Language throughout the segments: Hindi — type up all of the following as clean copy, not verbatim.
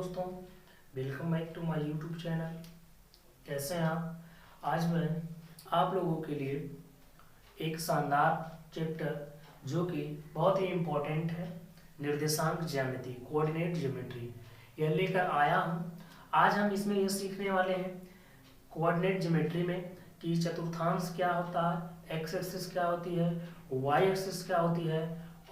दोस्तों, welcome back to my YouTube channel. कैसे हैं आप? आज मैं आप लोगों के लिए एक शानदार चैप्टर जो कि बहुत ही इम्पोर्टेंट है, निर्देशांक ज्यामिति, कोऑर्डिनेट ज्योमेट्री, यह लेकर आया हूँ। आज हम इसमें यह सीखने वाले हैं कोऑर्डिनेट ज्योमेट्री में कि चतुर्थांश क्या होता है, एक्स एक्सिस क्या होती है, वाई एक्सिस क्या होती है,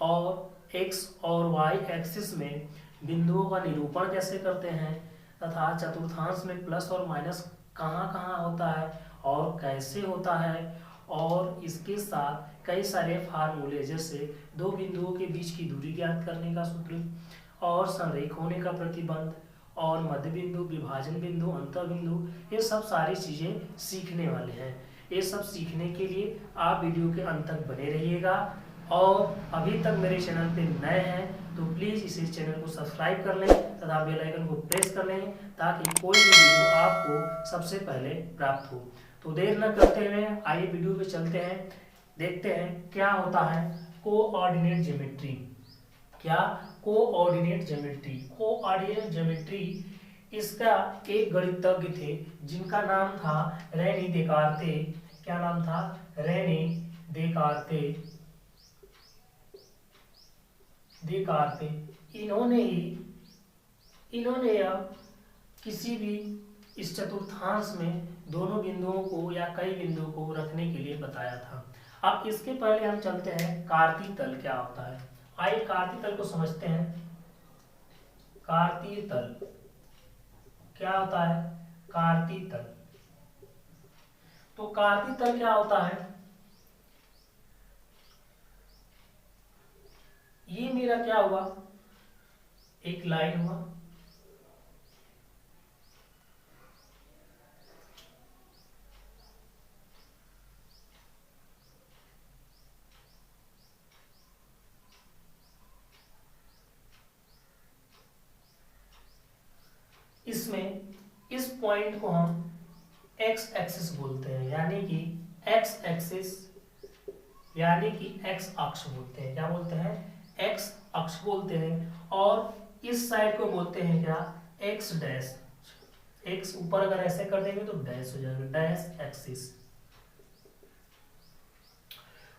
और एक्स और वाई एक्सिस में बिंदुओं का निरूपण कैसे करते हैं, तथा चतुर्थांश में प्लस और माइनस कहाँ कहाँ होता है और कैसे होता है, और इसके साथ कई सारे फार्मूले जैसे दो बिंदुओं के बीच की दूरी ज्ञात करने का सूत्र, और संरेख होने का प्रतिबंध, और मध्य बिंदु, विभाजन बिंदु, अंतर बिंदु, ये सब सारी चीज़ें सीखने वाले हैं। ये सब सीखने के लिए आप वीडियो के अंत तक बने रहिएगा, और अभी तक मेरे चैनल पे नए हैं तो प्लीज़ इसे चैनल को सब्सक्राइब कर लें तथा बेल आइकन को प्रेस कर लें ताकि कोई भी वीडियो आपको सबसे पहले प्राप्त हो। तो देर न करते हुए आइए वीडियो पे चलते हैं, देखते हैं क्या होता है कोऑर्डिनेट ज्योमेट्री। क्या? Coordinate geometry. कोऑर्डिनेट ज्योमेट्री, इसका एक गणितज्ञ थे जिनका नाम था रेनी देकार्ते। क्या नाम था? रेनी देकार्ते। इन्होंने यह किसी भी इस चतुर्थांश में दोनों बिंदुओं को या कई बिंदुओं को रखने के लिए बताया था। अब इसके पहले हम चलते हैं कार्तीय तल क्या होता है। आइए कार्तीय तल को समझते हैं। कार्तीय तल क्या होता है? कार्तीय तल, तो कार्तीय तल क्या होता है? ये मेरा क्या हुआ? एक लाइन हुआ, इसमें इस पॉइंट को हम एक्स एक्सिस बोलते हैं, यानी कि एक्स एक्सिस यानी कि एक्स अक्ष बोलते हैं। क्या बोलते हैं? एक्स अक्ष बोलते हैं। और इस साइड को बोलते हैं क्या? X dash. एक्स ऊपर अगर ऐसे कर देंगे तो डैश हो जाएगा, डैश एक्सिस।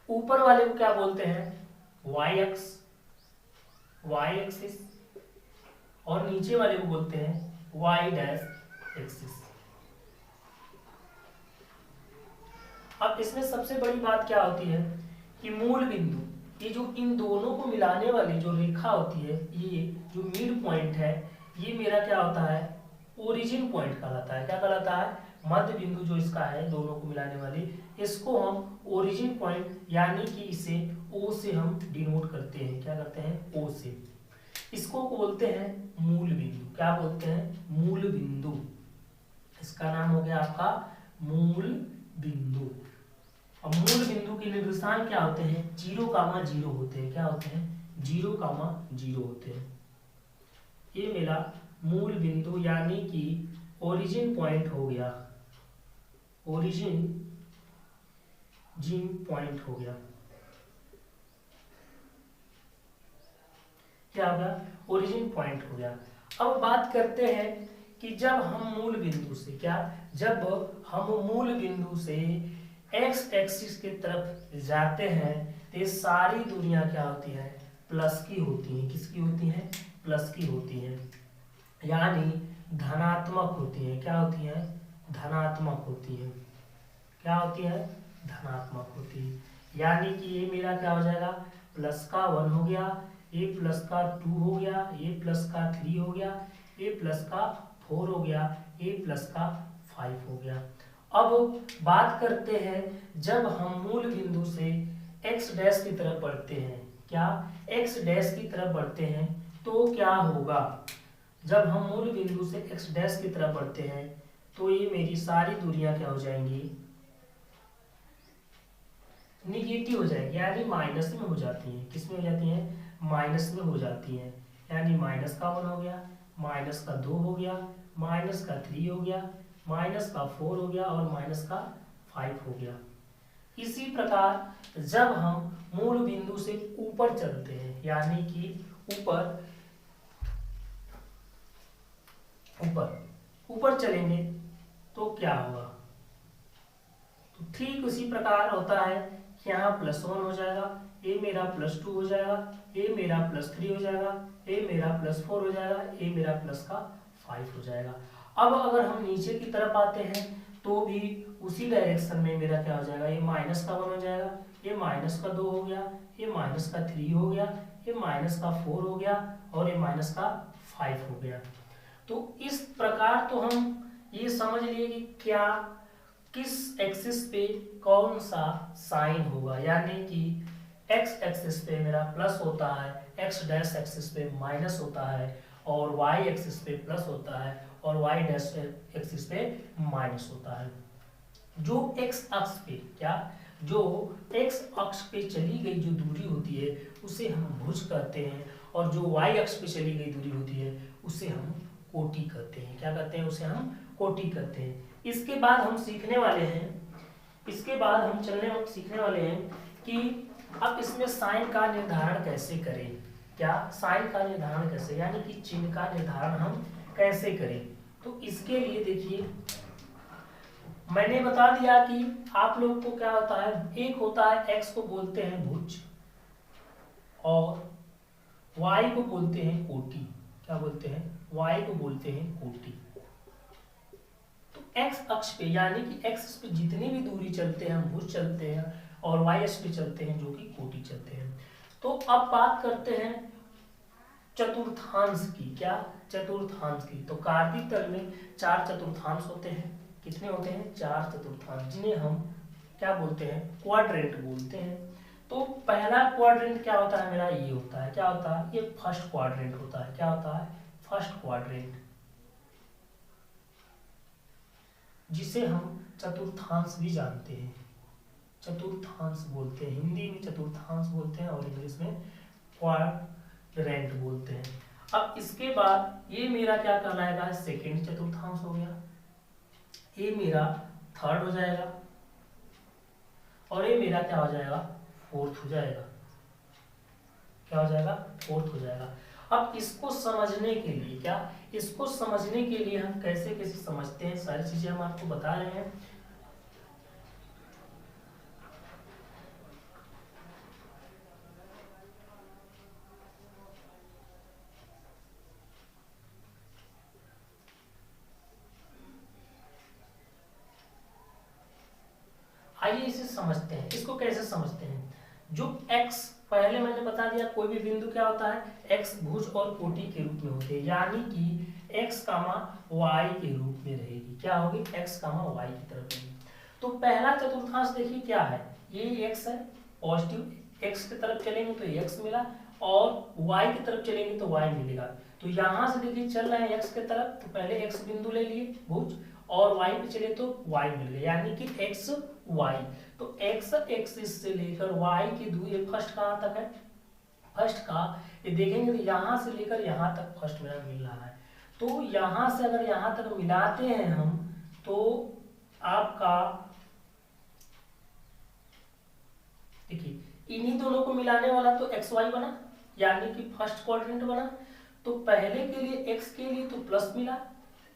ऊपर वाले को क्या बोलते हैं? Y X, Y axis. और नीचे वाले को बोलते हैं वाई डैश एक्सिस। अब इसमें सबसे बड़ी बात क्या होती है कि मूल बिंदु, ये जो इन दोनों को मिलाने वाली जो रेखा होती है, ये जो मिड पॉइंट है, ये मेरा क्या होता है? ओरिजिन पॉइंट कहलाता है। क्या कहलाता है? मध्य बिंदु जो इसका है दोनों को मिलाने वाली, इसको हम ओरिजिन पॉइंट यानी कि इसे ओ से हम डिनोट करते हैं। क्या करते हैं? ओ से। इसको बोलते हैं मूल बिंदु। क्या बोलते हैं? मूल बिंदु। इसका नाम हो गया आपका मूल बिंदु। अब मूल बिंदु के निर्देशांक क्या होते हैं? 0,0 होते हैं। क्या होते हैं? 0,0 होते हैं। ये मेरा मूल बिंदु यानी कि ओरिजिन पॉइंट हो गया, ओरिजिन पॉइंट हो गया। क्या हो गया? ओरिजिन पॉइंट हो गया। अब बात करते हैं कि जब हम मूल बिंदु से एक्स एक्सिस की तरफ जाते हैं तो ये सारी दूरियां क्या होती हैं? प्लस की होती हैं। किसकी होती हैं? प्लस की होती हैं, यानी धनात्मक होती हैं। क्या होती हैं? धनात्मक होती हैं। क्या होती है? धनात्मक होती है। यानी कि ये मेरा क्या हो जाएगा? प्लस का 1 हो गया, ये प्लस का 2 हो गया, ये प्लस का 3 हो गया, ये प्लस का 4 हो गया, ये प्लस का 5 हो गया। अब बात करते हैं जब हम मूल बिंदु से एक्स डैश की तरफ बढ़ते हैं। क्या? एक्स डैश की तरफ बढ़ते हैं तो क्या होगा? जब हम मूल बिंदु से एक्स डैश की तरफ बढ़ते हैं तो ये मेरी सारी दूरियां क्या हो जाएंगी? निगेटिव हो जाएगी, यानी माइनस में हो जाती हैं। किस में हो जाती हैं? माइनस में हो जाती हैं। यानी माइनस का 1 हो गया, माइनस का 2 हो गया, माइनस का 3 हो गया, माइनस का 4 हो गया, और माइनस का 5 हो गया। इसी प्रकार जब हम मूल बिंदु से ऊपर चलते हैं, यानी कि ऊपर ऊपर ऊपर चलेंगे तो क्या होगा, तो ठीक उसी प्रकार होता है कि यहाँ +1 हो जाएगा, ये मेरा +2 हो जाएगा, ये मेरा +3 हो जाएगा, ये मेरा +4 हो जाएगा, ये मेरा +5 हो जाएगा। अब अगर हम नीचे की तरफ आते हैं तो भी उसी डायरेक्शन में मेरा क्या हो जाएगा, ये -1 हो जाएगा, ये -2 हो गया, ये -3 हो गया, ये -4 हो गया और ये -5 हो गया। तो इस प्रकार तो हम ये समझ लिए कि क्या किस एक्सिस पे कौन सा साइन होगा, यानी कि एक्स एक्सिस पे मेरा प्लस होता है, एक्स डैश एक्सिस पे माइनस होता है और वाई एक्सिस पे प्लस होता है और वाई डैश एक्सिस पे माइनस होता है। जो एक्स अक्ष पे क्या, जो एक्स अक्ष पे चली गई जो दूरी होती है उसे हम भुज कहते हैं और जो वाई अक्ष पे चली गई दूरी होती है उसे हम कोटि कहते हैं। क्या कहते हैं, उसे हम कोटि कहते हैं। इसके बाद हम सीखने वाले हैं, इसके बाद हम सीखने वाले हैं कि अब इसमें साइन का निर्धारण कैसे करें। क्या साइन का निर्धारण कैसे, यानी कि चिन्ह का निर्धारण हम कैसे करें। तो इसके लिए देखिए मैंने बता दिया कि आप लोगों को क्या होता है, एक होता है एक्स को बोलते हैं भुज और वाई को बोलते हैं कोटि। क्या बोलते हैं, वाई को बोलते हैं कोटि। तो एक्स अक्ष पे यानी कि एक्स पे जितनी भी दूरी चलते हैं हम भुज चलते हैं और वाई अक्ष पे चलते हैं जो कि कोटि चलते हैं। तो अब बात करते हैं चतुर्थांश की। क्या, चतुर्थांश की। तो कार्तीय तल में 4 चतुर्थांश होते हैं। कितने होते हैं, 4 चतुर्थांश, जिन्हें हम क्या बोलते हैं, क्वाड्रेंट बोलते हैं। तो पहला क्वाड्रेंट क्या होता है मेरा, ये होता है, क्या होता है, ये फर्स्ट क्वाड्रेंट होता है। क्या होता है, फर्स्ट क्वाड्रेंट, जिसे हम चतुर्थांश भी जानते हैं, चतुर्थांश बोलते हैं। हिंदी में चतुर्थांश बोलते हैं और इंग्लिश में क्वाड्रेंट बोलते हैं। अब इसके बाद ये मेरा क्या कहलाएगा, सेकेंड चतुर्थांश हो गया, ये मेरा थर्ड हो जाएगा और ये मेरा क्या हो जाएगा, फोर्थ हो जाएगा। क्या हो जाएगा, फोर्थ हो जाएगा। अब इसको समझने के लिए क्या, इसको समझने के लिए हम कैसे कैसे समझते हैं, सारी चीजें हम आपको बता रहे हैं। आइए इसे समझते हैं। इसको कैसे समझते हैं, जो x, पहले मैंने बता दिया कोई भी बिंदु क्या होता है, x भुज और कोटि के रूप में होते हैं, यानी कि x, y के रूप में रहेगी। क्या होगी, x, y की तरफ रहेगी। तो पहला चतुर्थांश देखिए क्या है, ये x है, पॉजिटिव x की तरफ चलेंगे तो x मिला और y की तरफ चलेंगे तो y मिलेगा। तो यहां से देखिए चल रहे हैं x की तरफ, तो पहले x बिंदु ले लिए भुज और y पे चले तो y मिल गया, यानी कि x y। तो x एक्सिस से लेकर y की दूरी फर्स्ट कहाँ तक है, फर्स्ट का ये देखेंगे तो यहाँ से लेकर यहाँ तक फर्स्ट मेरा मिल रहा है। तो यहाँ से अगर यहाँ तक मिलाते हैं हम तो आपका देखिए इन्हीं दोनों को मिलाने वाला तो एक्स वाई बना, यानी कि फर्स्ट क्वाड्रेंट बना। तो पहले के लिए एक्स के लिए तो प्लस मिला,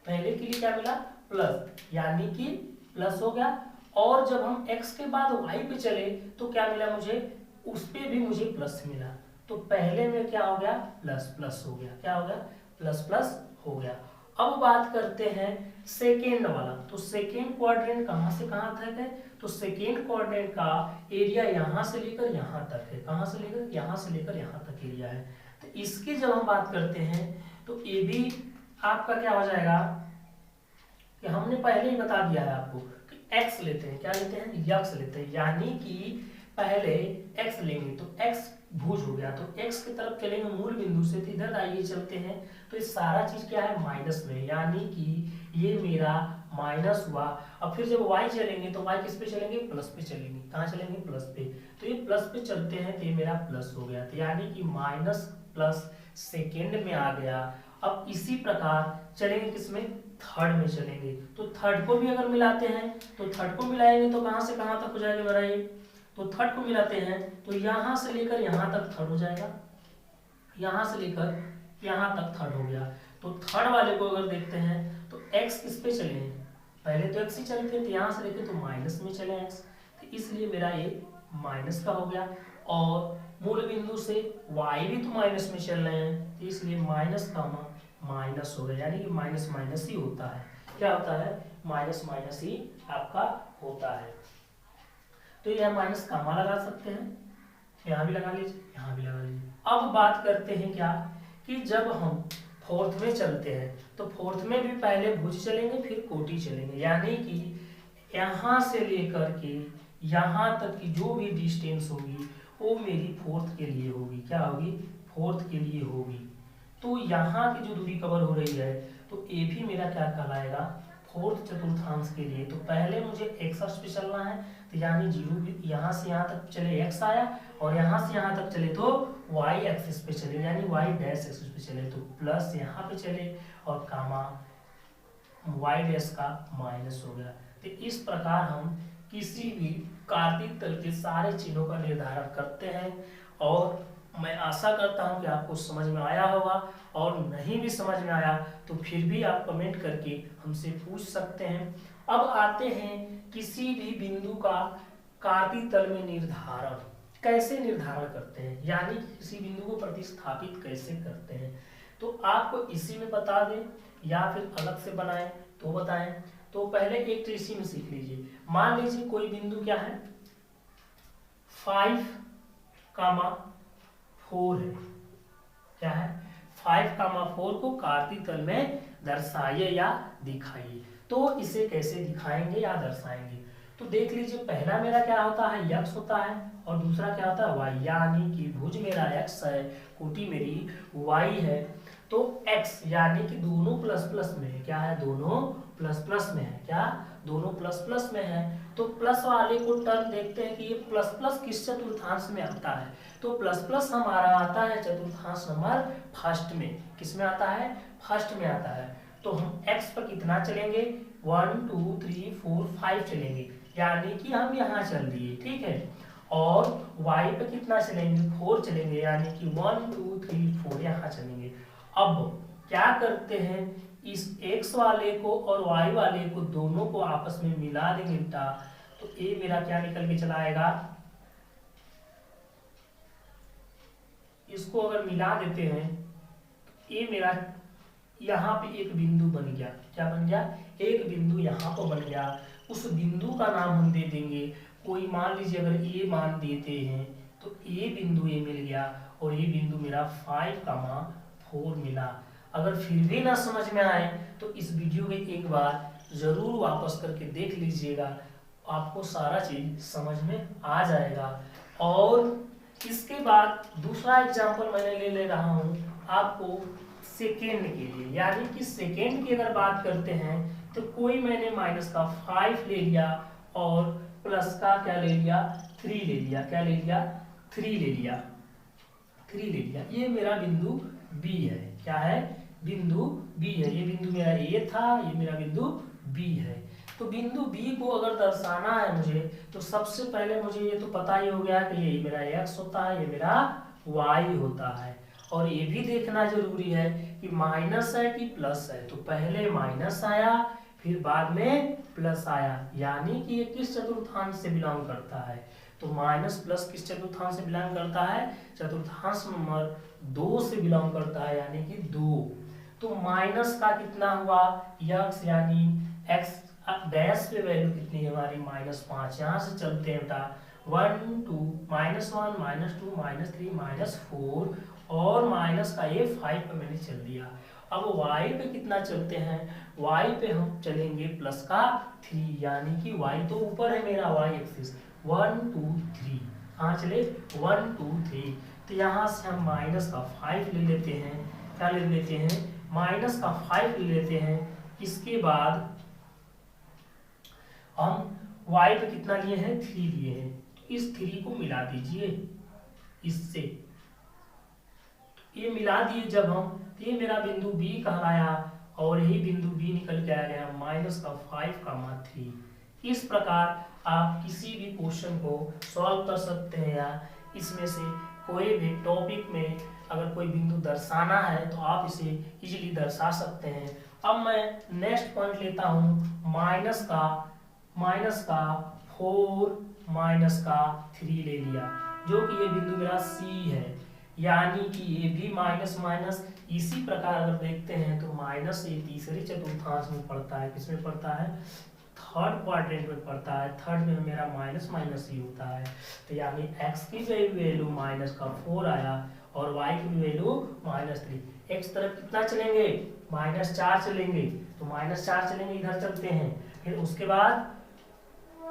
पहले के लिए क्या मिला, प्लस, यानी कि प्लस हो गया। और जब हम x के बाद y पे चले तो क्या मिला मुझे, उस पे भी मुझे प्लस मिला। तो पहले में क्या हो गया, प्लस प्लस हो गया। क्या हो गया, प्लस प्लस हो गया। अब बात करते हैं सेकेंड वाला। तो सेकेंड क्वाड्रेंट कहाँ से कहाँ तक है, तो सेकेंड क्वाड्रेंट का एरिया यहाँ से लेकर यहाँ तक है। कहाँ से लेकर, यहाँ से लेकर यहाँ तक एरिया है। तो इसकी जब हम बात करते हैं तो ये भी आपका क्या हो जाएगा कि हमने पहले ही बता दिया है आपको कि x लेते हैं, क्या लेते हैं, यक्स लेते हैं, यानी कि पहले x लेंगे तो x भुज हो गया, तो x की तरफ चलेंगे मूल बिंदु से, तो इधर आइए चलते हैं तो ये सारा चीज क्या है, माइनस में, यानी कि ये मेरा माइनस हुआ। अब फिर जब y चलेंगे तो y किस पे चलेंगे, प्लस पे चलेंगे। कहाँ चलेंगे, प्लस पे। तो ये प्लस पे चलते हैं तो ये मेरा प्लस हो गया, तो यानी कि माइनस प्लस सेकेंड में आ गया। अब इसी प्रकार चलेंगे किसमें, थर्ड में चलेंगे। तो थर्ड को भी अगर मिलाते हैं तो थर्ड को मिलाएंगे तो कहाँ से कहाँ तक हो जाएगा मेरा ये, तो थर्ड को मिलाते हैं तो यहाँ से लेकर यहाँ तक थर्ड हो जाएगा, यहाँ से लेकर यहाँ तक थर्ड हो गया। तो तो थर्ड वाले को अगर देखते हैं तो x किस पे चले हैं, पहले तो x ही चले थे, तो यहाँ से देखें तो माइनस में चले x, तो इसलिए मेरा ये माइनस का हो गया। और मूल बिंदु से y भी तो माइनस में चल रहे हैं, तो इसलिए माइनस का माइनस हो गया, यानी कि माइनस माइनस ही होता है। क्या होता है, माइनस माइनस ही आपका होता है। तो यह माइनस कामा लगा सकते हैं, यहाँ भी लगा लीजिए, यहाँ भी लगा लीजिए। अब बात करते हैं क्या कि जब हम फोर्थ में चलते हैं तो फोर्थ में भी पहले भुज चलेंगे फिर कोटि चलेंगे, यानी कि यहाँ से लेकर के यहाँ तक की जो भी डिस्टेंस होगी वो मेरी फोर्थ के लिए होगी। क्या होगी, फोर्थ के लिए होगी। तो यहाँ की जो दूरी कवर हो रही है तो ये भी मेरा क्या कहलाएगा, फोर्थ चतुर्थांश के लिए। तो पहले मुझे एक्स अक्ष पे चलना है, तो यानी जीरो यहाँ से यहाँ तक चले एक्स आया, और यहाँ से यहाँ तक चले तो वाई एक्सिस पे चले, यानी वाई डैश एक्सिस पे चले, तो प्लस यहाँ पे चले और कामा वाई डैश का माइनस हो गया। तो इस प्रकार हम किसी भी कार्तीय तल के सारे चिन्हों का निर्धारण करते हैं। और मैं आशा करता हूं कि आपको समझ में आया होगा, और नहीं भी समझ में आया तो फिर भी आप कमेंट करके हमसे पूछ सकते हैं। अब आते हैं किसी भी बिंदु का कार्तीय तल में निर्धारण कैसे निर्धारण करते हैं, यानी किसी बिंदु को प्रतिस्थापित कैसे करते हैं। तो आपको इसी में बता दें या फिर अलग से बनाएं तो बताएं। तो पहले एक तो इसी में सीख लीजिए। मान लीजिए कोई बिंदु क्या है, 5, 4 है। क्या है, 5, 4 को कार्तीय तल में दर्शाइए या दिखाइए। तो इसे कैसे दिखाएंगे या दर्शाएंगे, तो देख लीजिए। पहला मेरा क्या होता है, x होता है, और दूसरा क्या होता है, y, यानी कि भुज मेरा x है, कोटि मेरी y है। तो x यानी कि दोनों प्लस प्लस में है। क्या है, दोनों प्लस प्लस में है। क्या, दोनों प्लस प्लस में है। तो प्लस वाले को टर्म देखते हैं कि ये प्लस प्लस किस चतुर्थांश में आता है। तो प्लस प्लस हमारा आता है चतुर्थांश नंबर फर्स्ट में। किस में आता है, फर्स्ट में आता है। तो हम x पर कितना चलेंगे, 1 2 3 4 5 चलेंगे, यानी कि हम यहाँ चल दिए, ठीक है। और y पे कितना चलेंगे, 4 चलेंगे, यानी कि 1 2 3 4 यहाँ चलेंगे। अब क्या करते हैं, इस x वाले को और y वाले को दोनों को आपस में मिला देंगे बेटा, तो ये मेरा क्या निकल के चला आएगा, इसको अगर मिला देते हैं तो ये मेरा यहाँ पे एक बिंदु बन गया। क्या बन गया, एक बिंदु यहाँ पर बन गया। उस बिंदु का नाम हम दे देंगे कोई, मान लीजिए अगर ए मान देते हैं तो ए बिंदु ए मिल गया, और ये बिंदु मेरा 5, 4 मिला। अगर फिर भी ना समझ में आए तो इस वीडियो में एक बार जरूर वापस करके देख लीजिएगा, आपको सारा चीज समझ में आ जाएगा। और इसके बाद दूसरा एग्जांपल मैंने ले रहा हूँ आपको सेकेंड के लिए, यानी कि सेकेंड की अगर बात करते हैं तो कोई मैंने माइनस का 5 ले लिया और प्लस का क्या ले लिया, 3 ले लिया। क्या ले लिया, 3 ले लिया, 3 ले लिया। ये मेरा बिंदु B है। क्या है, बिंदु B है। ये बिंदु मेरा A था, ये मेरा बिंदु B है। तो बिंदु B को अगर दर्शाना है मुझे, तो सबसे पहले मुझे ये तो पता ही हो गया कि ये मेरा x होता है, ये मेरा y होता है। और ये भी देखना जरूरी है कि माइनस है कि प्लस है। तो पहले माइनस आया फिर बाद में प्लस आया, यानी कि ये किस चतुर्थांश से बिलोंग करता है। तो माइनस प्लस किस चतुर्थांश से बिलोंग करता है, चतुर्थांश नंबर 2 से बिलोंग करता है, यानी कि 2। तो माइनस का कितना हुआ, x, यानी x डैश पे वैल्यू कितनी है हमारी, -5। यहाँ से चलते हैं बेटा, 1 2 -1 -2 -3 -4, और माइनस का ये 5 पे मैंने चल दिया। अब y पे कितना चलते हैं, y पे हम चलेंगे प्लस का 3, यानी कि y तो ऊपर है मेरा y एक्सिस, 1 2 3, कहाँ चले, 1 2 3। तो यहाँ से हम माइनस का 5 ले लेते हैं। क्या ले लेते हैं, माइनस का 5 ले लेते हैं। इसके बाद हम y पे कितना लिए हैं, 3 लिए हैं। तो इस 3 को मिला दीजिए इससे, ये मिला दिए जब हम, तो ये मेरा बिंदु B कहलाया, और यही बिंदु B निकल के आ गया माइनस का 5, 3। इस प्रकार आप किसी भी क्वेश्चन को सॉल्व कर सकते हैं, या इसमें से कोई भी टॉपिक में अगर कोई बिंदु दर्शाना है तो आप इसे इजीली दर्शा सकते हैं। अब मैं नेक्स्ट पॉइंट लेता हूं माइनस का 4 माइनस का 3 ले लिया, जो कि ये बिंदु मेरा सी है, यानी कि ये भी माइनस माइनस। इसी प्रकार अगर देखते हैं तो माइनस ये तीसरे चतुर्थांश में पड़ता है, किसमें पड़ता है, थर्ड क्वाड्रेंट में पड़ता है। थर्ड में मेरा माइनस माइनस ही होता है, तो यानी x की वैल्यू माइनस का 4 आया और y की वैल्यू -3। x तरफ कितना चलेंगे, -4 चलेंगे, तो -4 चलेंगे, इधर चलते हैं। फिर उसके बाद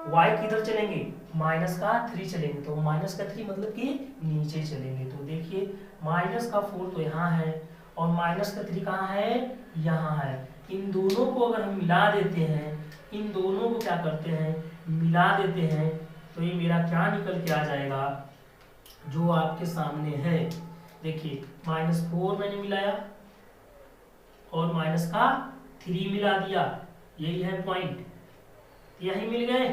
y किधर चलेंगे, -3 चलेंगे, तो -3 मतलब कि नीचे चलेंगे। तो देखिए -4 तो यहाँ है और -3 कहाँ है, यहाँ है। इन दोनों को अगर हम मिला देते हैं, इन दोनों को क्या करते हैं, मिला देते हैं, तो ये मेरा क्या निकल के आ जाएगा, जो आपके सामने है। देखिए -4 मैंने मिलाया और -3 मिला दिया, यही है पॉइंट, यही मिल गए।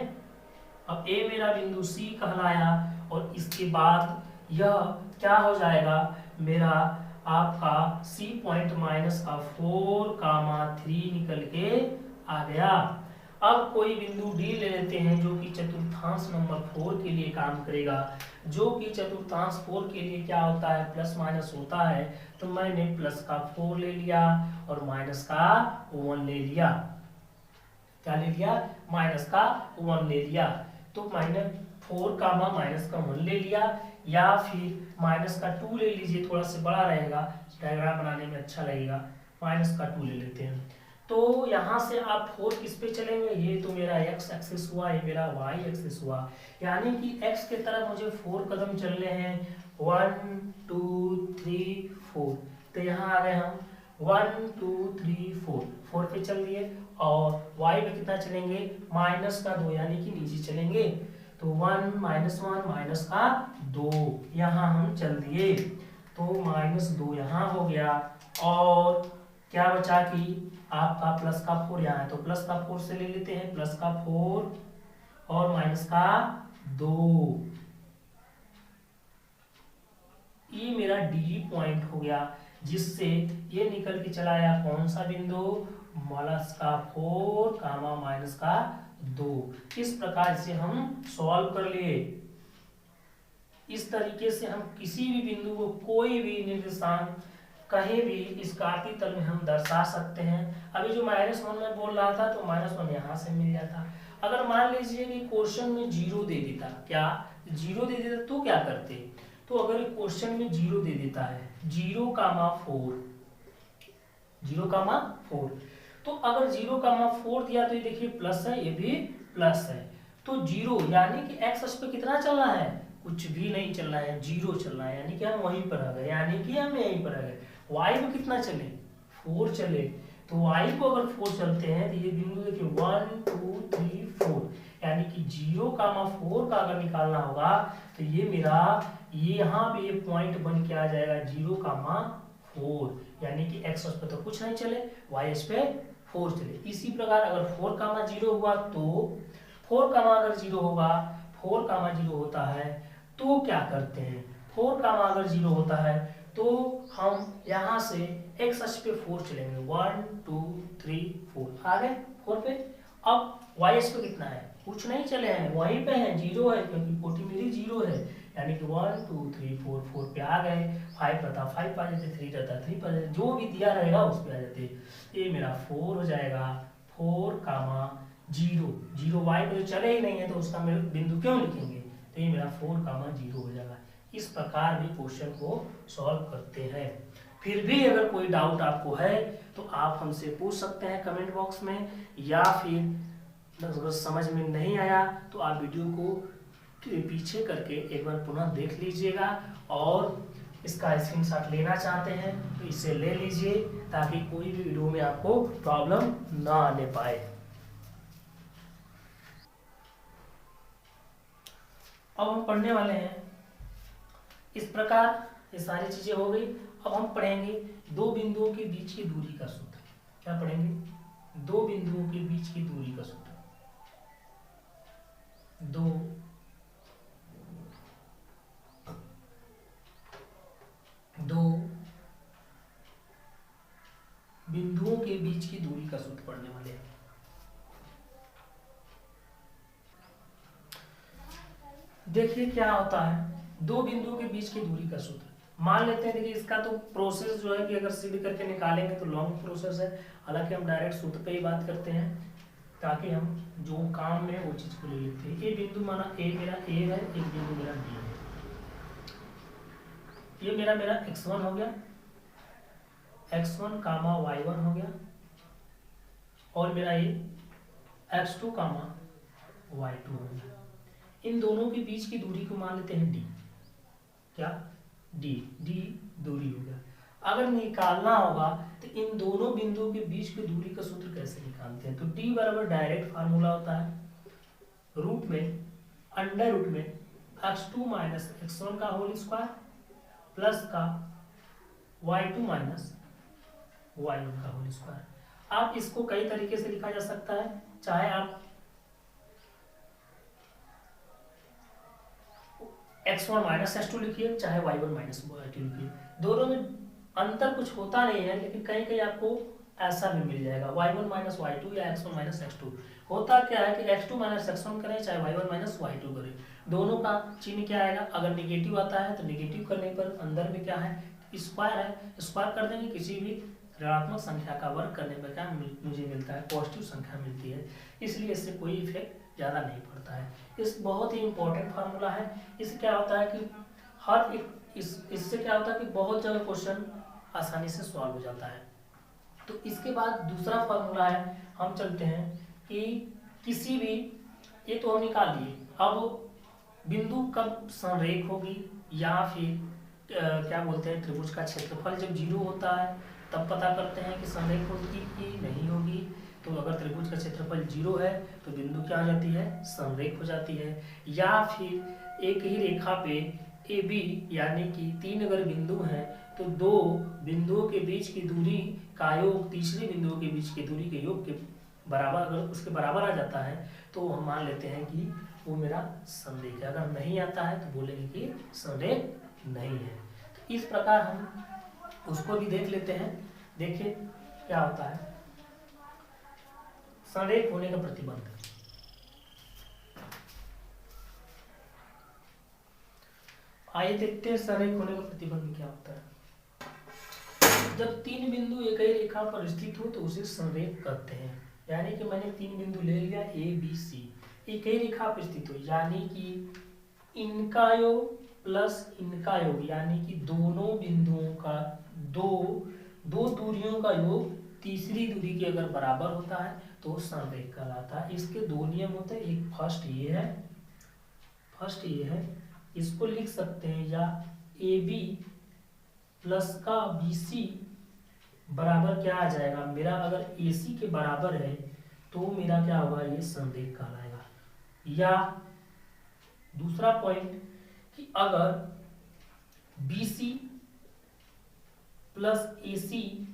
अब ए मेरा बिंदु सी कहलाया और इसके बाद यह क्या हो जाएगा, मेरा आपका सी पॉइंट -4, 3 निकल के आ गया। अब कोई बिंदु डी ले लेते हैं जो कि चतुर्थांश नंबर 4 के लिए काम करेगा, जो कि चतुर्थांश 4 के लिए क्या होता है, प्लस माइनस होता है। तो मैंने +4 ले लिया और -1 ले लिया। क्या ले लिया, -1 ले लिया। तो -4, -1 ले लिया, या फिर -2 ले लीजिए, थोड़ा सा बड़ा रहेगा, डायग्राम बनाने में अच्छा लगेगा। -2 ले लेते हैं। तो यहाँ से आप 4 किस पे चलेंगे, ये तो मेरा x एक्सिस हुआ, ये मेरा y एक्सिस हुआ, यानी कि x के तरफ मुझे 4 कदम चलने हैं, 1 2 3 4। तो यहाँ आ गए हम 1 2 3 4 पे चल दिए, और y पे कितना चलेंगे, -2, यानी कि नीचे चलेंगे। तो 1 -2 यहाँ हम चल दिए, तो -2 यहाँ हो गया, और क्या बचा कि आपका +4 यहाँ है, तो +4 से ले लेते हैं, +4 और -2, ये मेरा डी पॉइंट हो गया, जिससे ये निकल के चला आया कौन सा बिंदु, -4, -2। इस प्रकार से हम सॉल्व कर लिए। इस तरीके से हम किसी भी बिंदु को, कोई भी निर्देशांक कहीं भी इस कार्तीय तल में हम दर्शा सकते हैं। अभी जो -1 में बोल रहा था, तो -1 यहाँ से मिल जाता। अगर मान लीजिए कि क्वेश्चन में 0 दे देता, क्या 0 दे देता, तो क्या करते, तो अगर क्वेश्चन में 0 दे देता है, 0,4, तो अगर 0,4 दिया तो ये देखिए प्लस है, ये भी प्लस है, तो 0 यानी कि एक्स अक्ष पे कितना चलना है, कुछ भी नहीं चलना है, 0 चलना है, यानी कि हम वहीं पर आ गए, यानी कि हम यहीं पर आ गए। y में कितना चले, 4 चले, तो y को अगर 4 चलते हैं तो ये बिंदु देखिए 1 2 3 4, यानी कि 0,4 का अगर निकालना होगा तो ये मेरा, ये यहाँ पे ये पॉइंट बन के आ जाएगा 0,4, यानी कि x अक्ष पे तो कुछ नहीं चले, y अक्ष पे 4 चले। इसी प्रकार अगर 4,0 हुआ तो 4,0 होगा, 4,0 होता है तो क्या करते हैं, 4,0 होता है तो हम यहाँ से x अक्ष पे 4 चलेंगे, 1 2 3 4 आ गए 4 पे। अब y अक्ष पे कितना है, कुछ नहीं चले हैं, वहीं पे है, 0 है, क्योंकि कोटि मेरी 0 है, यानी कि 1 2 3 4 पे आ गए। 5 रहता 5 आ जाते, 3 रहता 3 आ जाते, जो भी दिया रहेगा उस पे आ जाते। ये मेरा 4 हो जाएगा, 4,0 y पे तो चले ही नहीं है, तो उसका मेरे बिंदु क्यों लिखेंगे, तो ये मेरा 4,0 हो जाएगा। इस प्रकार भी क्वेश्चन को सॉल्व करते हैं। फिर भी अगर कोई डाउट आपको है तो आप हमसे पूछ सकते हैं कमेंट बॉक्स में, या फिर अगर समझ में नहीं आया तो आप वीडियो को पीछे करके एक बार पुनः देख लीजिएगा, और इसका स्क्रीनशॉट लेना चाहते हैं तो इसे ले लीजिए, ताकि कोई भी वीडियो में आपको प्रॉब्लम ना आने पाए। अब हम पढ़ने वाले हैं, इस प्रकार ये सारी चीजें हो गई। अब हम पढ़ेंगे दो बिंदुओं के बीच की दूरी का सूत्र। क्या पढ़ेंगे, दो बिंदुओं के बीच की दूरी का सूत्र। दो बीच की दूरी का सूत्र पढ़ने वाले हैं। देखिए क्या होता है, दो बिंदुओं के बीच की दूरी का सूत्र मान लेते हैं। देखिए इसका तो प्रोसेस जो है कि अगर सिद्ध करके निकालेंगे तो लॉन्ग प्रोसेस है, हालांकि हम डायरेक्ट सूत्र पे ही बात करते हैं ताकि हम जो काम में वो चीज को ले लेते हैं। ये बिंदु माना ए मेरा ए है, एक बिंदु मेरा बी है, ये मेरा x1 हो गया, x1 कामा y1 हो गया, और मेरा ये x2 कामा y2 हो गया। इन दोनों के बीच की दूरी को मान लेते हैं d, क्या d दूरी हो गया। अगर निकालना होगा तो इन दोनों बिंदुओं के बीच की दूरी का सूत्र कैसे निकालते हैं, तो d बराबर डायरेक्ट फार्मूला होता है रूट में अंडर रूट में x2 माइनस x1 का होल स्क्वायर प्लस का y2 माइनस y1 का होल स्क्वायर। आप इसको कई तरीके से लिखा जा सकता है, चाहे आप x1 माइनस x2 लिखिए, चाहे y1 माइनस y2 लिखिए, दोनों में अंतर कुछ होता नहीं है, लेकिन कहीं कहीं आपको ऐसा भी मिल जाएगा y1 माइनस y2 या x1 माइनस x2। होता क्या है कि x2 माइनस x1 करें चाहे y1 माइनस y2 करें, दोनों का चिन्ह क्या आएगा, अगर निगेटिव आता है तो निगेटिव करने पर अंदर में क्या है स्क्वायर है, स्क्वायर कर देंगे, किसी भी ऋणात्मक संख्या का वर्ग करने पर क्या मुझे मिलता है, पॉजिटिव संख्या मिलती है, इसलिए इससे कोई इफेक्ट ज़्यादा नहीं पड़ता है। इस बहुत ही इंपॉर्टेंट फार्मूला है। इससे क्या होता है कि हर एक इससे क्या होता है कि बहुत ज़्यादा क्वेश्चन आसानी से सॉल्व हो जाता है। तो इसके बाद दूसरा फार्मूला है, हम चलते हैं कि किसी भी, ये तो हम निकाल लिए, अब बिंदु कब संरेख होगी या फिर क्या बोलते हैं त्रिभुज का क्षेत्रफल जब 0 होता है तब पता करते हैं कि संरेख होगी कि नहीं होगी। तो अगर त्रिभुज का क्षेत्रफल 0 है तो बिंदु क्या हो जाती है, संरेख हो जाती है। या फिर एक ही रेखा पे ए बी यानी कि 3 अगर बिंदु हैं तो 2 बिंदुओं के बीच की दूरी का योग तीसरे बिंदुओं के बीच की दूरी के योग के बराबर, अगर उसके बराबर आ जाता है तो हम मान लेते हैं कि वो मेरा संरेख है। अगर नहीं आता है तो बोलेंगे कि संरेख नहीं है। तो इस प्रकार हम उसको भी देख लेते हैं। देखिए क्या होता है संरेख होने का प्रतिबंध। आइए देखते हैं संरेख होने का प्रतिबंध क्या होता है। जब 3 बिंदु एक ही रेखा पर स्थित हो तो उसे संरेख कहते हैं। यानी कि मैंने 3 बिंदु ले लिया ए बी सी, एक ही रेखा पर स्थित हो, यानी कि इनका योग प्लस इनका योग, यानी कि दोनों बिंदुओं का दो दूरियों का योग तीसरी दूरी के अगर बराबर होता है तो संरेख कहलाता है। इसके 2 नियम होते हैं, एक फर्स्ट ये है, इसको लिख सकते हैं, या ए बी प्लस का बी सी बराबर क्या आ जाएगा, मेरा अगर ए सी के बराबर है तो मेरा क्या होगा, ये संरेख कहलाएगा। या दूसरा पॉइंट कि अगर बी सी प्लस ए सी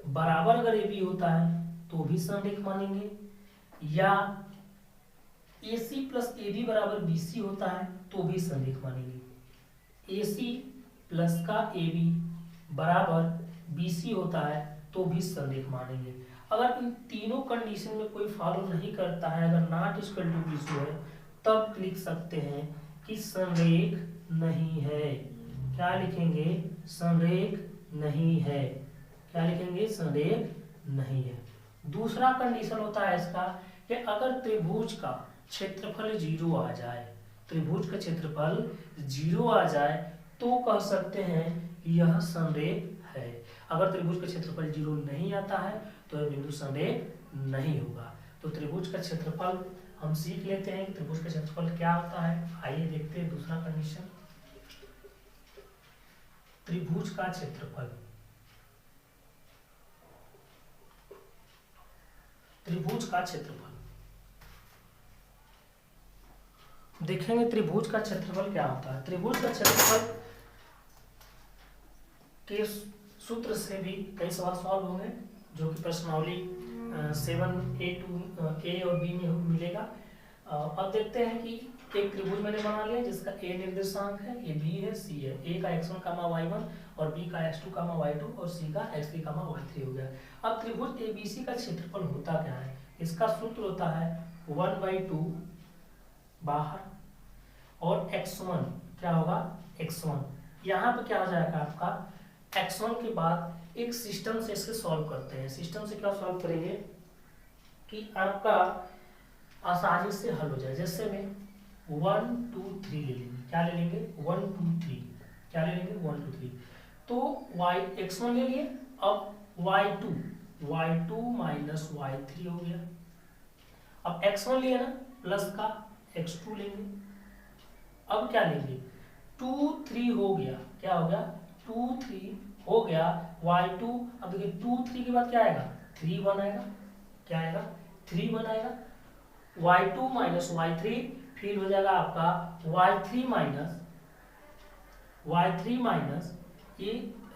बराबर अगर ए बी होता है तो भी संरेख मानेंगे, या ए सी प्लस ए बी बराबर बी सी होता है तो भी संरेख मानेंगे। ए सी प्लस का ए बी बराबर बी सी होता है तो भी संरेख मानेंगे। अगर इन तीनों कंडीशन में कोई फॉलो नहीं करता है, अगर not equal to B C है, तब लिख सकते हैं कि संरेख नहीं है। क्या लिखेंगे, संरेख नहीं है। क्या लिखेंगे, संरेख नहीं है। दूसरा कंडीशन होता है इसका कि अगर त्रिभुज का क्षेत्रफल 0 आ जाए, त्रिभुज का क्षेत्रफल 0 आ जाए तो कह सकते हैं कि यह संरेख है। अगर त्रिभुज का क्षेत्रफल 0 नहीं आता है तो यह बिंदु संरेख नहीं होगा। तो त्रिभुज का क्षेत्रफल हम सीख लेते हैं कि त्रिभुज का क्षेत्रफल क्या होता है। आइए देखते हैं दूसरा कंडीशन, त्रिभुज का क्षेत्रफल। त्रिभुज का क्षेत्रफल देखेंगे, त्रिभुज का क्षेत्रफल क्या होता है। त्रिभुज का क्षेत्रफल के सूत्र से भी कई सवाल सॉल्व होंगे, जो कि प्रश्नावली 7A और B में मिलेगा। अब देखते हैं कि एक त्रिभुज मैंने बना लिया जिसका ए निर्देशांक है, ये बी है, सी है। ए का x1 कामा y1 और बी का x2 कामा y2 और सी का x3 कामा y3 हो गया। अब त्रिभुज एबीसी का क्षेत्रफल होता क्या है? इसका सूत्र होता है 1/2 बाहर और x1 क्या होगा, x1। यहाँ पे क्या हो जाएगा आपका x1 के बाद एक सिस्टम से इसके सॉल्व करते हैं। सिस्टम से क्या सॉल्व करेंगे कि आपका आसानी से हल हो जाए। जैसे में 1 2 3 ले लेंगे, क्या ले लेंगे 1 2 3, क्या ले लेंगे 1 2 3। तो x1 ले लिए, अब y2 माइनस y3 हो गया। अब x1 लिया ना, प्लस का x2 लेंगे। अब क्या लेंगे 2 3 हो गया, क्या हो गया 2 3 हो गया y2। अब देखिए 2 3 के बाद क्या आएगा 3 1 आएगा, क्या आएगा 3 1 आएगा। y2 माइनस y3 फिर हो जाएगा आपका y3 माइनस ये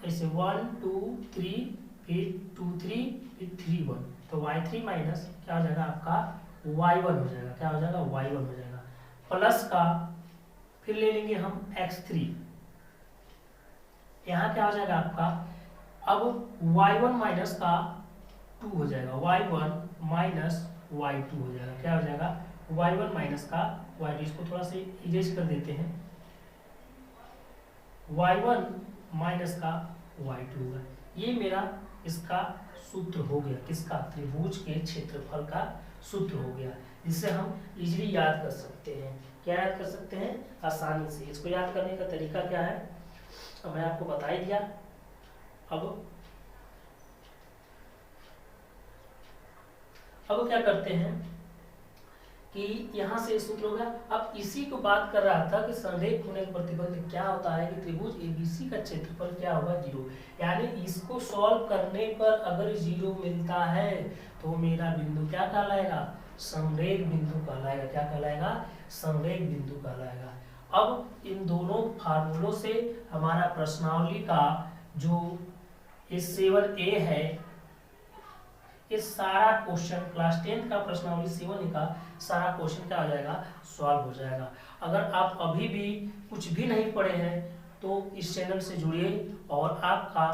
ऐसे 1 2 3 फिर 2 3 फिर 3 1, तो y3 माइनस क्या हो जाएगा आपका y1 हो जाएगा, क्या हो जाएगा y1 हो जाएगा। प्लस का फिर ले लेंगे हम x3, यहाँ क्या हो जाएगा आपका अब y1 माइनस का 2 हो जाएगा, y1 माइनस y2 हो जाएगा, क्या हो जाएगा y1 माइनस का y2। इसको थोड़ा सा इरेज कर देते हैं, y1 माइनस का y2 होगा। ये मेरा इसका सूत्र हो गया, किसका त्रिभुज के क्षेत्रफल का सूत्र हो गया, जिसे हम इजीली याद कर सकते हैं। क्या याद कर सकते हैं आसानी से। इसको याद करने का तरीका क्या है अब मैं आपको बता ही दिया। अब क्या करते हैं कि यहाँ से सूत्र हो गया। अब इसी को बात कर रहा था कि संरेख होने का प्रतिबंध क्या होता है कि त्रिभुज एबीसी का क्षेत्रफल क्या होगा 0। यानी इसको सॉल्व करने पर अगर 0 मिलता है तो मेरा बिंदु क्या कहलाएगा, संरेख बिंदु कहलाएगा। क्या कहलाएगा, संरेख बिंदु कहलाएगा। अब इन दोनों फार्मूलों से हमारा प्रश्नावली का जो इस 7A है, इस सारा क्वेश्चन क्लास 10 का प्रश्नावली 7A का सारा क्वेश्चन क्या हो जाएगा, सॉल्व हो जाएगा। अगर आप अभी भी कुछ भी नहीं पढ़े हैं तो इस चैनल से जुड़िए और आपका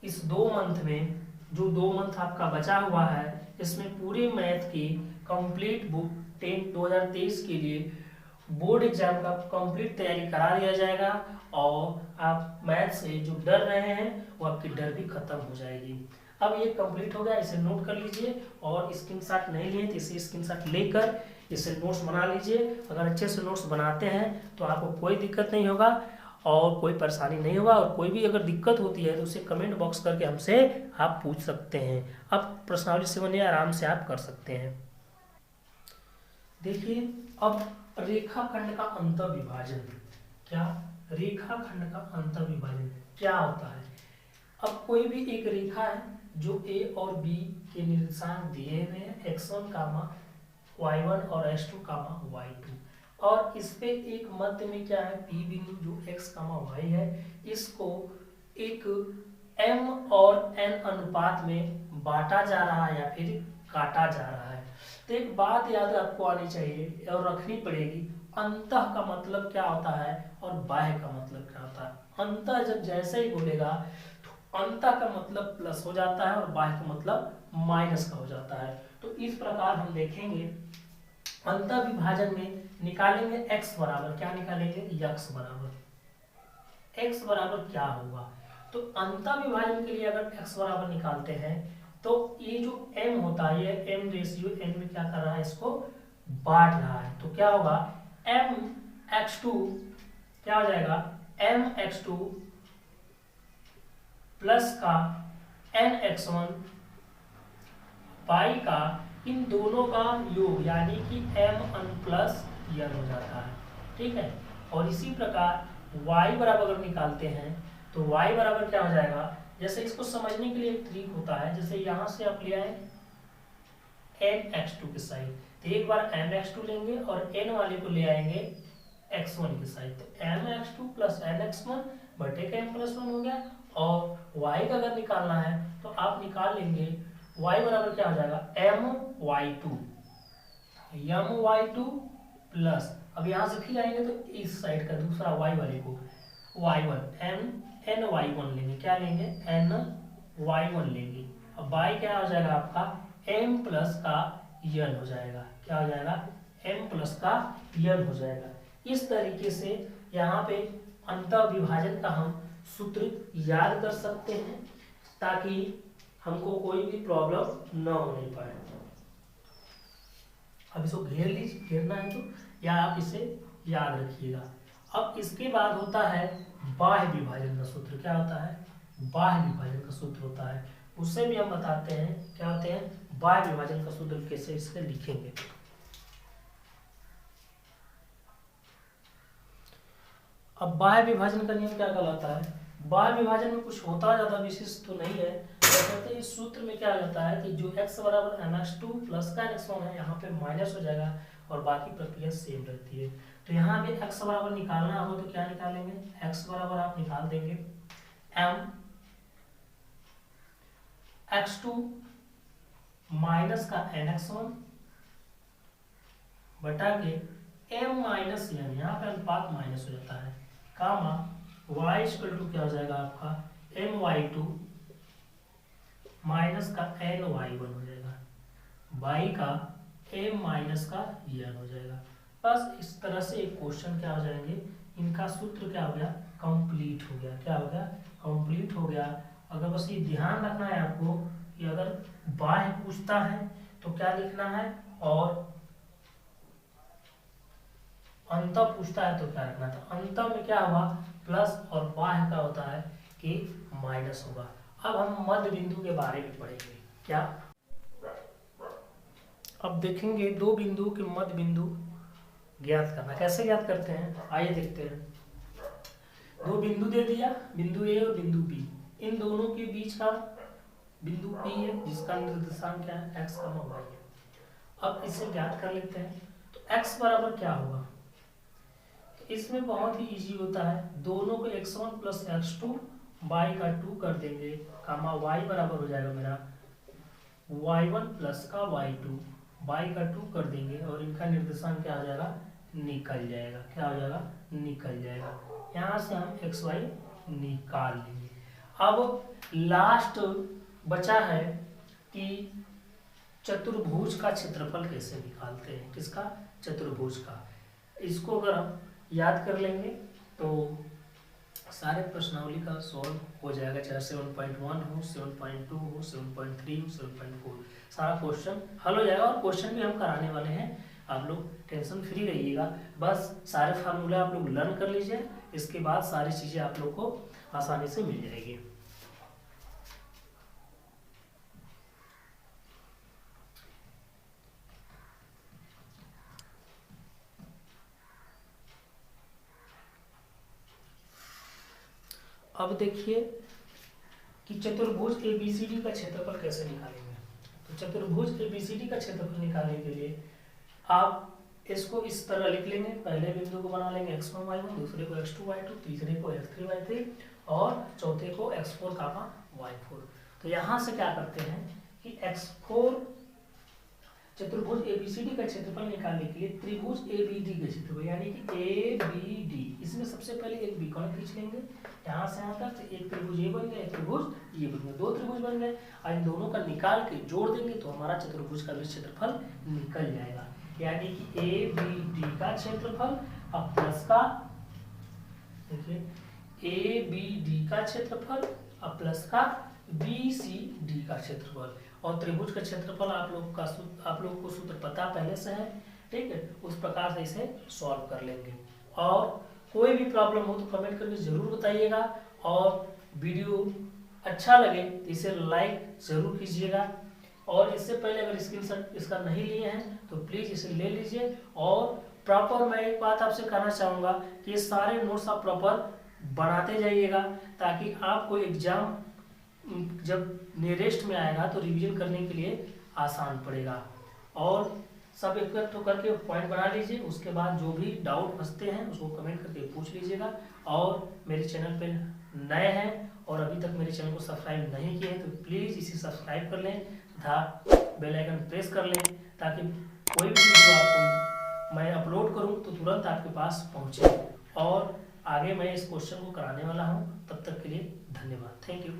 इस 2 मंथ में जो 2 मंथ आपका बचा हुआ है इसमें पूरे मैथ की कंप्लीट बुक 2023 के लिए बोर्ड एग्जाम का कंप्लीट तैयारी करा दिया जाएगा और आप मैथ से जो डर रहे हैं वो आपकी डर भी खत्म हो जाएगी। अब ये कंप्लीट हो गया, इसे नोट कर लीजिए और स्क्रीनशॉट नहीं लिए तो इसे स्क्रीनशॉट लेकर इसे नोट्स बना लीजिए। अगर अच्छे से नोट्स बनाते हैं तो आपको कोई दिक्कत नहीं होगा और कोई परेशानी नहीं होगा। और कोई भी अगर दिक्कत होती है तो उसे कमेंट बॉक्स करके हमसे आप पूछ सकते हैं। अब प्रश्नावली 7A आराम से आप कर सकते हैं। देखिए अब रेखाखंड का अंतःविभाजन, क्या रेखाखंड का अंतःविभाजन क्या होता है। अब कोई भी एक रेखा है जो A और B के निर्देशांक दिए हुए हैं x1 कामा y1 और x2 कामा y2 और इस पे एक मध्य में क्या है P बिंदु जो x कामा y है। इसको एक m और n अनुपात में बांटा जा रहा है या फिर काटा जा रहा है। तो एक बात याद आपको आनी चाहिए और रखनी पड़ेगी, अंतः का मतलब क्या होता है और बाह्य का मतलब क्या होता है। अंतः जब जैसे ही बोलेगा तो अंतः का मतलब प्लस हो जाता है और बाह्य का मतलब माइनस का हो जाता है। तो इस प्रकार हम देखेंगे अंतः विभाजन में निकालेंगे x बराबर, क्या निकालेंगे x बराबर, x बराबर क्या होगा। तो अंतः विभाजन के लिए अगर x बराबर निकालते हैं तो ये जो m होता है ये m रेशियो n में क्या कर रहा है, इसको बांट रहा है। तो क्या होगा mx2 क्या हो जाएगा mx2 प्लस का nx1 पाई का इन दोनों का योग यानी कि m प्लस n हो जाता है, ठीक है। और इसी प्रकार y बराबर अगर निकालते हैं तो y बराबर क्या हो जाएगा, जैसे इसको समझने के लिए एक ट्रिक होता है। जैसे यहाँ से आप ले आए nx2 की साइड, तो एक बार mx2 लेंगे और n वाले को ले आएंगे x1 की साइड, तो mx2 प्लस nx1 बटे का m प्लस 1 हो गया। और y का अगर निकालना है तो आप निकाल लेंगे y बराबर क्या हो जाएगा my2 प्लस, अब यहाँ से फिर आएंगे तो इस साइड का दूसरा y वाले को y1 n y1 लेंगे, क्या लेंगे n y1 लेंगे। अब y क्या हो जाएगा आपका m प्लस का n हो जाएगा, क्या हो जाएगा m प्लस का n हो जाएगा। इस तरीके से यहाँ पे अंतर विभाजन का हम सूत्र याद कर सकते हैं ताकि हमको कोई भी प्रॉब्लम न होने पाए। अब इसको घेर लीजिए, घेरना है तो, या आप इसे याद रखिएगा। अब इसके बाद होता है बाह्य विभाजन का सूत्र। क्या होता है? बाह्य विभाजन का सूत्र होता है, उससे भी हम बताते हैं क्या होते हैं बाह्य विभाजन का सूत्र, कैसे इसके लिखेंगे। अब बाह्य विभाजन का नियम क्या कहलाता है? बाह्य विभाजन में कुछ होता ज्यादा विशेष तो नहीं है, तो कहते हैं इस सूत्र में क्या होता है कि जो x बराबर mx2 प्लस का x1 है, यहाँ पे माइनस हो जाएगा और बाकी प्रक्रिया सेम रहती है। तो यहाँ पे x बराबर निकालना हो तो क्या निकालेंगे? x बराबर आप निकाल देंगे m x2 माइनस का nx1 बटा के m माइनस n, यहाँ पे अनुपात माइनस हो जाता है, कामा y इक्वल टू क्या हो जाएगा आपका my2 माइनस का ny1 हो जाएगा, y का m माइनस का n हो जाएगा। बस इस तरह से एक क्वेश्चन क्या हो जाएंगे, इनका सूत्र क्या हो गया? कंप्लीट हो गया। क्या हो गया? कंप्लीट हो गया। अगर बस ये ध्यान रखना है आपको कि अगर बाह्य पूछता है तो क्या लिखना है और अंत पूछता है तो क्या रखना था। अंत में क्या हुआ? प्लस, और बाह्य का होता है कि माइनस होगा। अब हम मध्य बिंदु के बारे में पढ़ेंगे। क्या? अब देखेंगे दो बिंदु के मध्य बिंदु ज्ञात करना। कैसे ज्ञात करते हैं आइए देखते हैं। दो बिंदु दे दिया, बिंदु ए और बिंदु बी, इन दोनों के बीच का बिंदु पी है जिसका निर्देशांक क्या है? x, y है। अब इसे ज्ञात कर लेते हैं। तो x बराबर क्या होगा? इसमें बहुत ही इजी होता है, दोनों को x1 प्लस x2 y का 2 कर देंगे, कामा y बराबर हो जाएगा मेरा y1 प्लस का y2, y का 2 कर देंगे और इनका निर्देशांक क्या हो जाएगा? निकल जाएगा। क्या हो जाएगा? निकल जाएगा। यहाँ से हम x y निकाल लेंगे। अब लास्ट बचा है कि चतुर्भुज का क्षेत्रफल कैसे निकालते हैं। किसका? चतुर्भुज का। इसको अगर हम याद कर लेंगे तो सारे प्रश्नावली का सॉल्व हो जाएगा, चाहे 7.1 हो, 7.2 हो, 7.3 हो, 7.4, सारा क्वेश्चन हल हो जाएगा। और क्वेश्चन भी हम कराने वाले हैं, आप लोग टेंशन फ्री रहिएगा। बस सारे फार्मूले आप लोग लर्न कर लीजिए, इसके बाद सारी चीज़ें आप लोग को आसानी से मिल जाएगी। अब देखिए कि चतुर्भुज ABCD का क्षेत्रफल कैसे निकालेंगे। तो चतुर्भुज ABCD का क्षेत्रफल निकालने के लिए आप इसको इस तरह लिख लेंगे। पहले बिंदु को बना लेंगे x1 y1, दूसरे को x2 y2, तीसरे को x3 y3 और चौथे को x4 y4। तो यहाँ से क्या करते हैं कि x4 चतुर्भुज ABCD का क्षेत्रफल निकालने के लिए त्रिभुज ABD का क्षेत्रफल यानी कि ABD, इसमें सबसे पहले एक बीकॉन खींच लेंगे यहाँ से यहाँ तक। एक त्रिभुज A बन गया, एक त्रिभुज ये बन गया, दो त्रिभुज बन गए। और इन दोनों का निकाल के जोड़ देंगे तो हमारा चतुर्भुज का भी क्षेत्रफल निकल जाएगा। यानी कि ABD का क्षेत्रफल अब प्लस का, देखिए ABD का क्षेत्रफल अब प्लस का BCD का क्षेत्रफल। और त्रिभुज का क्षेत्रफल आप लोग को सूत्र पता पहले से है, ठीक है, उस प्रकार से इसे सॉल्व कर लेंगे। और कोई भी प्रॉब्लम हो तो कमेंट करके जरूर बताइएगा, और वीडियो अच्छा लगे तो इसे लाइक जरूर कीजिएगा। और इससे पहले अगर स्क्रीनशॉट इसका नहीं लिए हैं तो प्लीज़ इसे ले लीजिए। और प्रॉपर मैं एक बात आपसे कहना चाहूँगा कि ये सारे नोट्स आप प्रॉपर बनाते जाइएगा, ताकि आपको एग्जाम जब नियरेस्ट में आएगा तो रिवीजन करने के लिए आसान पड़ेगा। और सब एकत्र करके पॉइंट बना लीजिए, उसके बाद जो भी डाउट फंसते हैं उसको कमेंट करके पूछ लीजिएगा। और मेरे चैनल पे नए हैं और अभी तक मेरे चैनल को सब्सक्राइब नहीं किए हैं तो प्लीज़ इसे सब्सक्राइब कर लें तथा बेल आइकन प्रेस कर लें, ताकि कोई भी वीडियो आपको मैं अपलोड करूं तो तुरंत आपके पास पहुंचे। और आगे मैं इस क्वेश्चन को कराने वाला हूं। तब तक के लिए धन्यवाद। Thank you.